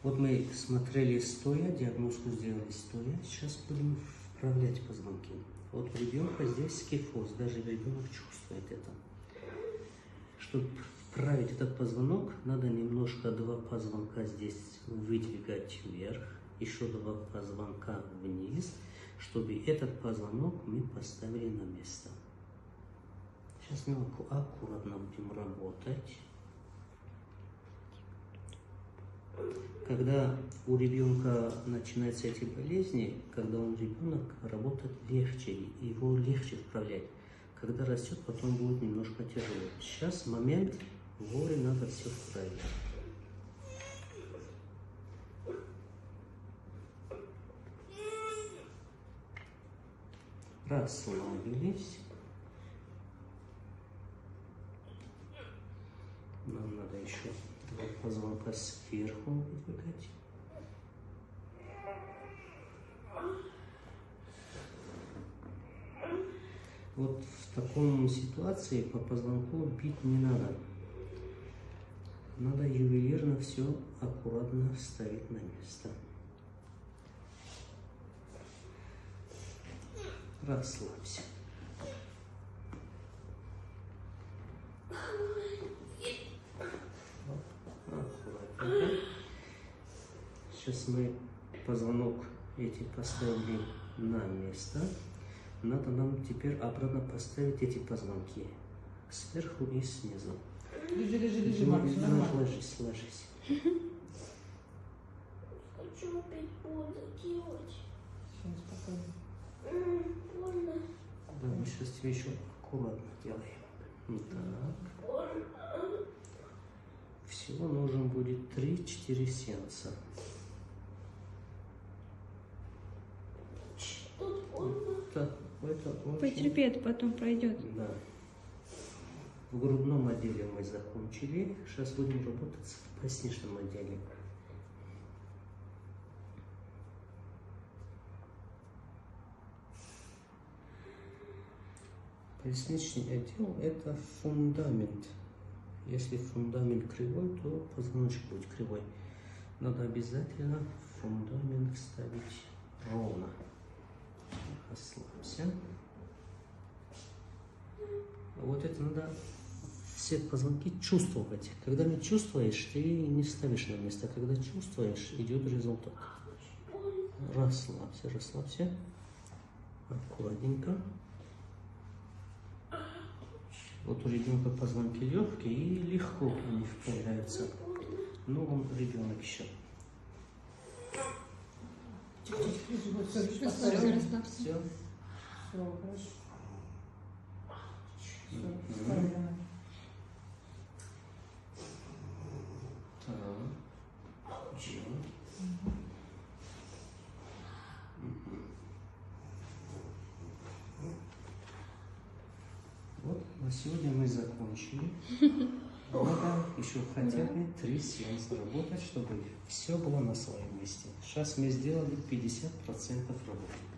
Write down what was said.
Вот мы смотрели стоя, диагностику сделали стоя. Сейчас будем вправлять позвонки. Вот у ребенка здесь кифоз, даже ребенок чувствует это. Чтобы вправить этот позвонок, надо немножко два позвонка здесь выдвигать вверх, еще два позвонка вниз, чтобы этот позвонок мы поставили на место. Сейчас мы аккуратно будем работать. Когда у ребенка начинаются эти болезни, когда он ребенок, работает легче, его легче вправлять. Когда растет, потом будет немножко тяжело. Сейчас момент, вовремя надо все вправить. Расслабились. Нам надо еще два позвонка сверху выдвигать. Вот в таком ситуации по позвонку бить не надо. Надо ювелирно все аккуратно ставить на место. Расслабься. Аккуратненько. Сейчас мы позвонок эти поставили на место. Надо нам теперь обратно поставить эти позвонки сверху и снизу. Лежи, Макс, нормально. Ложись. Хочу опять больно делать. Все, спокойно. Больно. Да, мы сейчас тебе еще аккуратно делаем. Так. Больно. Всего нужен будет 3-4 сеанса. Тут больно. Это очень... Потерпи, это потом пройдет. Да. В грудном отделе мы закончили. Сейчас будем работать в поясничном отделе. Поясничный отдел – это фундамент. Если фундамент кривой, то позвоночник будет кривой. Надо обязательно фундамент ставить ровно. Расслабься. Вот это надо все позвонки чувствовать. Когда не чувствуешь, ты не ставишь на место. Когда чувствуешь, идет результат. Расслабься, расслабься. Аккуратненько. Вот у ребенка позвонки легкие и легко у них вправляются. Но он ребенок еще. Все, Расслабься. Все. хорошо. Все, спокойно. Так. Чего? Вот, на сегодня мы закончили. Надо еще хотя бы 3 сеанса работать, чтобы все было на своем месте. Сейчас мы сделали 50% работы.